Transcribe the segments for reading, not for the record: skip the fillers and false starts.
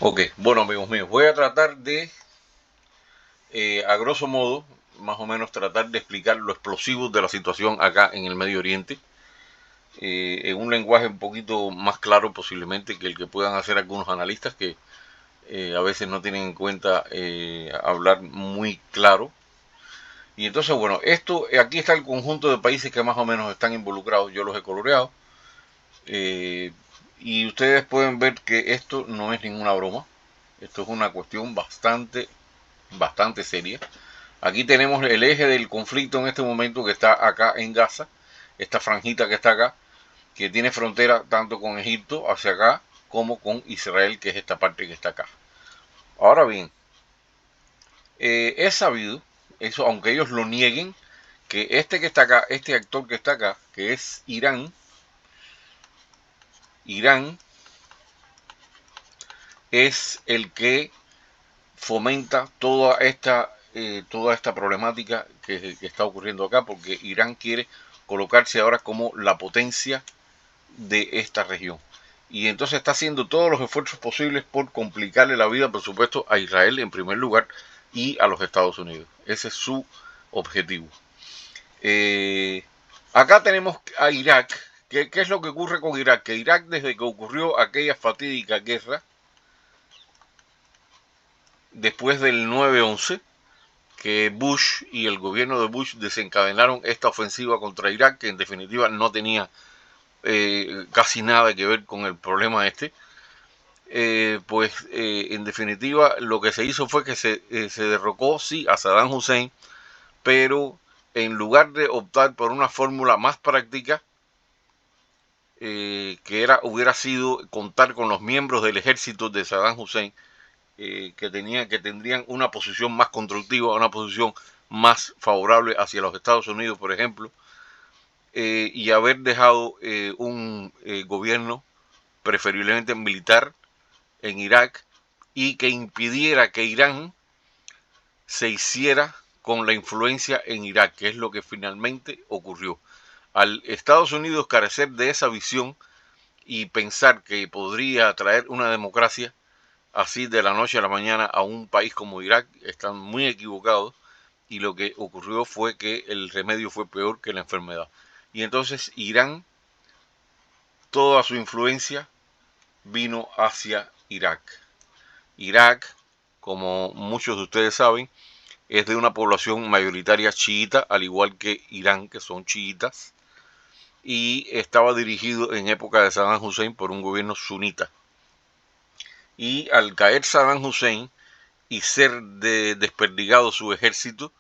Ok, bueno amigos míos, voy a tratar de, a grosso modo, más o menos tratar de explicar lo explosivo de la situación acá en el Medio Oriente, en un lenguaje un poquito más claro posiblemente que el que puedan hacer algunos analistas que a veces no tienen en cuenta hablar muy claro. Y entonces, bueno, aquí está el conjunto de países que más o menos están involucrados, yo los he coloreado, eh, y ustedes pueden ver que esto no es ninguna broma, esto es una cuestión bastante seria. Aquí tenemos el eje del conflicto en este momento que está acá en Gaza, esta franjita que está acá, que tiene frontera tanto con Egipto hacia acá como con Israel, que es esta parte que está acá. Ahora bien, es sabido, eso aunque ellos lo nieguen, que este que está acá, este actor que está acá, que es Irán es el que fomenta toda esta problemática que está ocurriendo acá, porque Irán quiere colocarse ahora como la potencia de esta región. Y entonces está haciendo todos los esfuerzos posibles por complicarle la vida, por supuesto, a Israel en primer lugar y a los Estados Unidos. Ese es su objetivo. Eh, Acá tenemos a Irak. ¿Qué es lo que ocurre con Irak? Que Irak, desde que ocurrió aquella fatídica guerra, después del 9/11, que Bush y el gobierno de Bush desencadenaron esta ofensiva contra Irak, que en definitiva no tenía casi nada que ver con el problema este. En definitiva lo que se hizo fue que se derrocó, sí, a Saddam Hussein, pero en lugar de optar por una fórmula más práctica, hubiera sido contar con los miembros del ejército de Saddam Hussein, que tendrían una posición más constructiva, una posición más favorable hacia los Estados Unidos, por ejemplo, y haber dejado un gobierno preferiblemente militar en Irak y que impidiera que Irán se hiciera con la influencia en Irak, que es lo que finalmente ocurrió. Al Estados Unidos carecer de esa visión y pensar que podría traer una democracia así de la noche a la mañana a un país como Irak, están muy equivocados, y lo que ocurrió fue que el remedio fue peor que la enfermedad. Y entonces Irán, toda su influencia vino hacia Irak. Irak, como muchos de ustedes saben, es de una población mayoritaria chiita, al igual que Irán, que son chiitas, y estaba dirigido en época de Saddam Hussein por un gobierno sunita. Y al caer Saddam Hussein y ser desperdigado su ejército,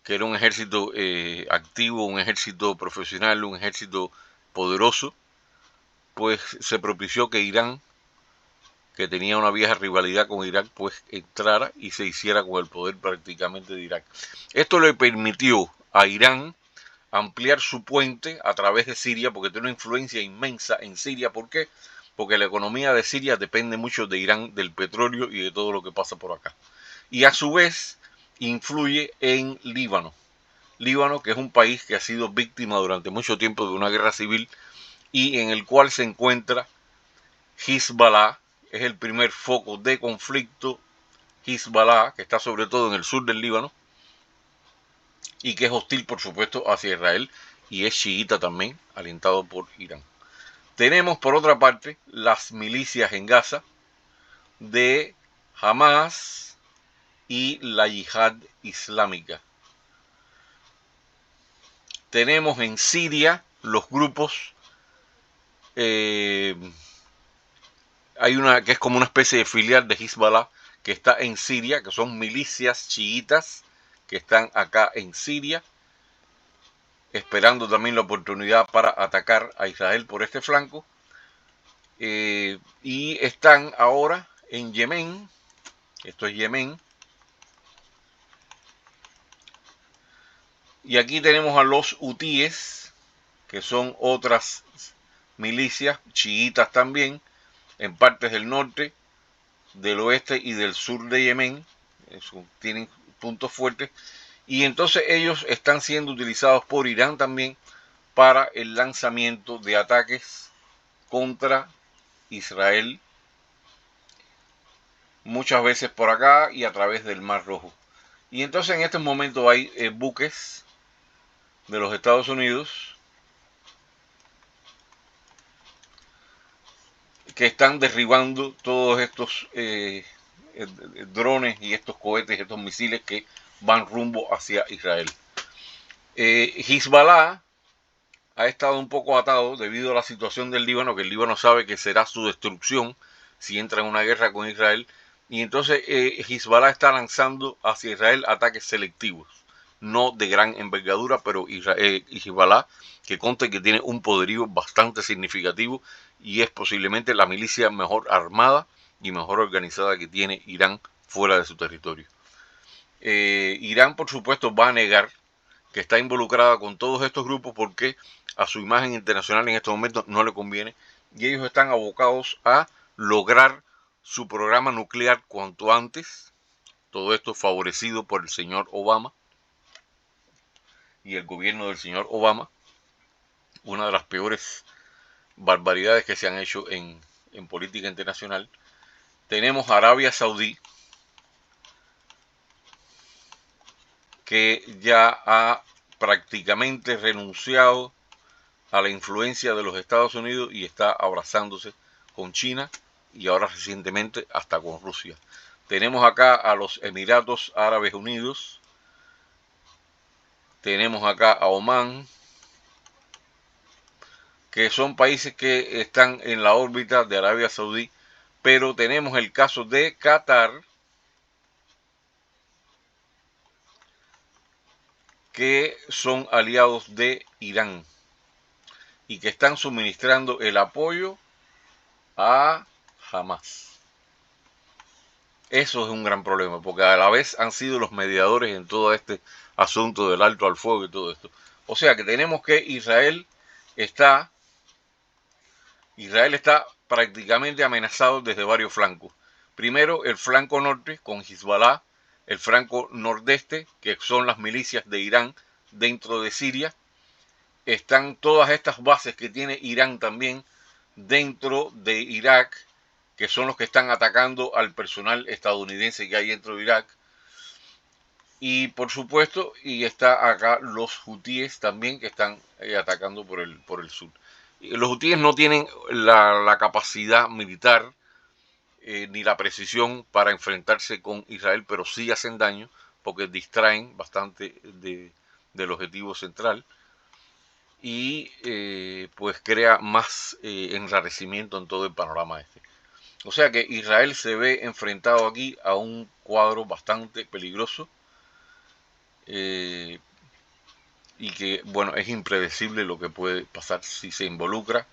que era un ejército activo, un ejército profesional, un ejército poderoso, pues se propició que Irán, que tenía una vieja rivalidad con Irak, pues entrara y se hiciera con el poder prácticamente de Irak. Esto le permitió a Irán ampliar su puente a través de Siria, porque tiene una influencia inmensa en Siria. ¿Por qué? Porque la economía de Siria depende mucho de Irán, del petróleo y de todo lo que pasa por acá. Y a su vez influye en Líbano. Líbano, que es un país que ha sido víctima durante mucho tiempo de una guerra civil y en el cual se encuentra Hezbollah, es el primer foco de conflicto. Hezbollah, que está sobre todo en el sur del Líbano y que es hostil, por supuesto, hacia Israel y es chiita también, alentado por Irán. Tenemos, por otra parte, las milicias en Gaza de Hamas y la Yihad Islámica. Tenemos en Siria los grupos, eh, hay una que es como una especie de filial de Hezbollah que está en Siria, que son milicias chiitas que están acá en Siria, esperando también la oportunidad para atacar a Israel por este flanco. Y están ahora en Yemen, esto es Yemen, y aquí tenemos a los hutíes, que son otras milicias chiitas también, en partes del norte, del oeste y del sur de Yemen. Tienen puntos fuertes, y entonces ellos están siendo utilizados por Irán también para el lanzamiento de ataques contra Israel muchas veces por acá y a través del Mar Rojo. Y entonces en este momento hay buques de los Estados Unidos que están derribando todos estos drones y estos cohetes, estos misiles que van rumbo hacia Israel. Hezbollah ha estado un poco atado debido a la situación del Líbano, que el Líbano sabe que será su destrucción si entra en una guerra con Israel. Y entonces Hezbollah está lanzando hacia Israel ataques selectivos, no de gran envergadura, pero Hezbollah, que consta que tiene un poderío bastante significativo y es posiblemente la milicia mejor armada y mejor organizada que tiene Irán fuera de su territorio. Irán, por supuesto, va a negar que está involucrada con todos estos grupos porque a su imagen internacional en estos momentos no le conviene y ellos están abocados a lograr su programa nuclear cuanto antes. Todo esto favorecido por el señor Obama y el gobierno del señor Obama. Una de las peores barbaridades que se han hecho en política internacional. Tenemos a Arabia Saudí, que ya ha prácticamente renunciado a la influencia de los Estados Unidos y está abrazándose con China y ahora recientemente hasta con Rusia. Tenemos acá a los Emiratos Árabes Unidos, tenemos acá a Omán, que son países que están en la órbita de Arabia Saudí, pero tenemos el caso de Qatar, que son aliados de Irán y que están suministrando el apoyo a Hamas. Eso es un gran problema, porque a la vez han sido los mediadores en todo este asunto del alto al fuego y todo esto. O sea que tenemos que Israel está prácticamente amenazado desde varios flancos. Primero, el flanco norte con Hezbollah, el flanco nordeste, que son las milicias de Irán dentro de Siria. Están todas estas bases que tiene Irán también dentro de Irak, que son los que están atacando al personal estadounidense que hay dentro de Irak. Y por supuesto, y está acá los hutíes también que están atacando por el sur. Los hutíes no tienen la capacidad militar ni la precisión para enfrentarse con Israel, pero sí hacen daño porque distraen bastante del objetivo central y pues crea más enrarecimiento en todo el panorama este. O sea que Israel se ve enfrentado aquí a un cuadro bastante peligroso y que, bueno, es impredecible lo que puede pasar si se involucra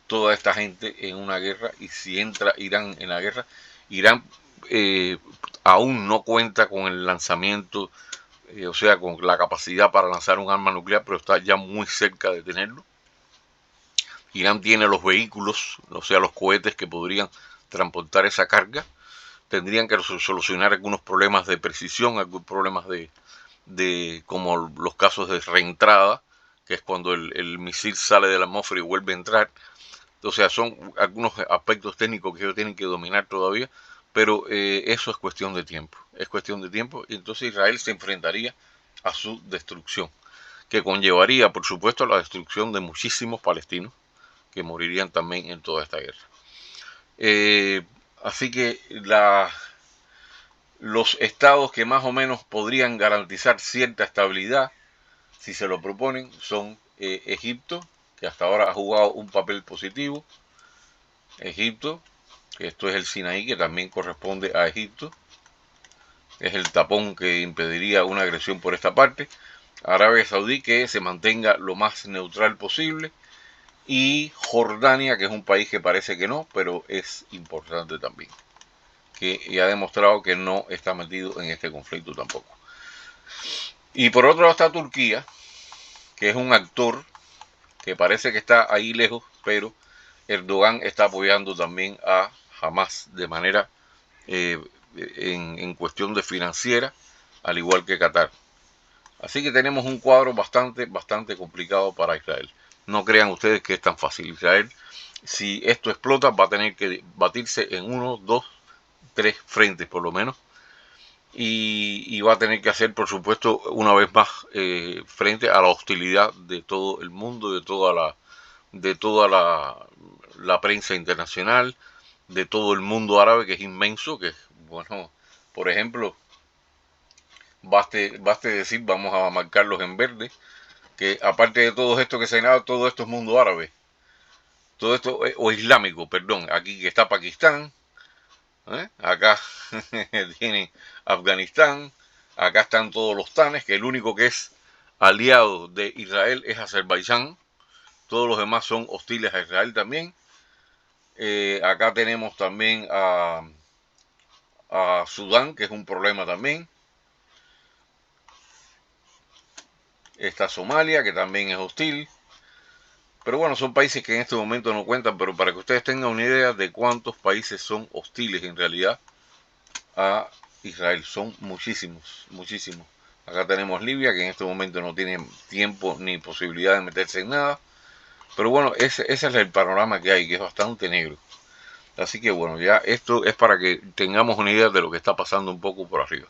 toda esta gente en una guerra y si entra Irán en la guerra. Irán aún no cuenta con el lanzamiento, o sea, con la capacidad para lanzar un arma nuclear, pero está ya muy cerca de tenerlo. Irán tiene los vehículos, o sea, los cohetes que podrían transportar esa carga. Tendrían que solucionar algunos problemas de precisión, algunos problemas de como los casos de reentrada, que es cuando el misil sale de la atmósfera y vuelve a entrar. O sea, son algunos aspectos técnicos que ellos tienen que dominar todavía, pero eso es cuestión de tiempo. Es cuestión de tiempo y entonces Israel se enfrentaría a su destrucción, que conllevaría, por supuesto, la destrucción de muchísimos palestinos que morirían también en toda esta guerra. Así que los estados que más o menos podrían garantizar cierta estabilidad, si se lo proponen, son Egipto, que hasta ahora ha jugado un papel positivo. Egipto, que esto es el Sinaí, que también corresponde a Egipto. Es el tapón que impediría una agresión por esta parte. Arabia Saudí, que se mantenga lo más neutral posible. Y Jordania, que es un país que parece que no, pero es importante también, que ha demostrado que no está metido en este conflicto tampoco. Y por otro lado está Turquía, que es un actor que parece que está ahí lejos, pero Erdogan está apoyando también a Hamas de manera en cuestión de financiera, al igual que Qatar. Así que tenemos un cuadro bastante complicado para Israel. No crean ustedes que es tan fácil. Israel, si esto explota, va a tener que batirse en 1, 2, 3 frentes por lo menos. Y va a tener que hacer, por supuesto, una vez más, frente a la hostilidad de todo el mundo, de toda la prensa internacional, de todo el mundo árabe, que es inmenso, que, bueno, por ejemplo, baste decir, vamos a marcarlos en verde, que aparte de todo esto que se señala, todo esto es mundo árabe, todo esto, o islámico, perdón, aquí que está Pakistán, acá tiene Afganistán, acá están todos los tanes, que el único que es aliado de Israel es Azerbaiyán, todos los demás son hostiles a Israel también. Acá tenemos también a Sudán, que es un problema también. Está Somalia, que también es hostil. Pero bueno, son países que en este momento no cuentan, pero para que ustedes tengan una idea de cuántos países son hostiles en realidad a Israel. Son muchísimos, muchísimos. Acá tenemos Libia, que en este momento no tiene tiempo ni posibilidad de meterse en nada. Pero bueno, ese es el panorama que hay, que es bastante negro. Así que bueno, ya esto es para que tengamos una idea de lo que está pasando un poco por arriba.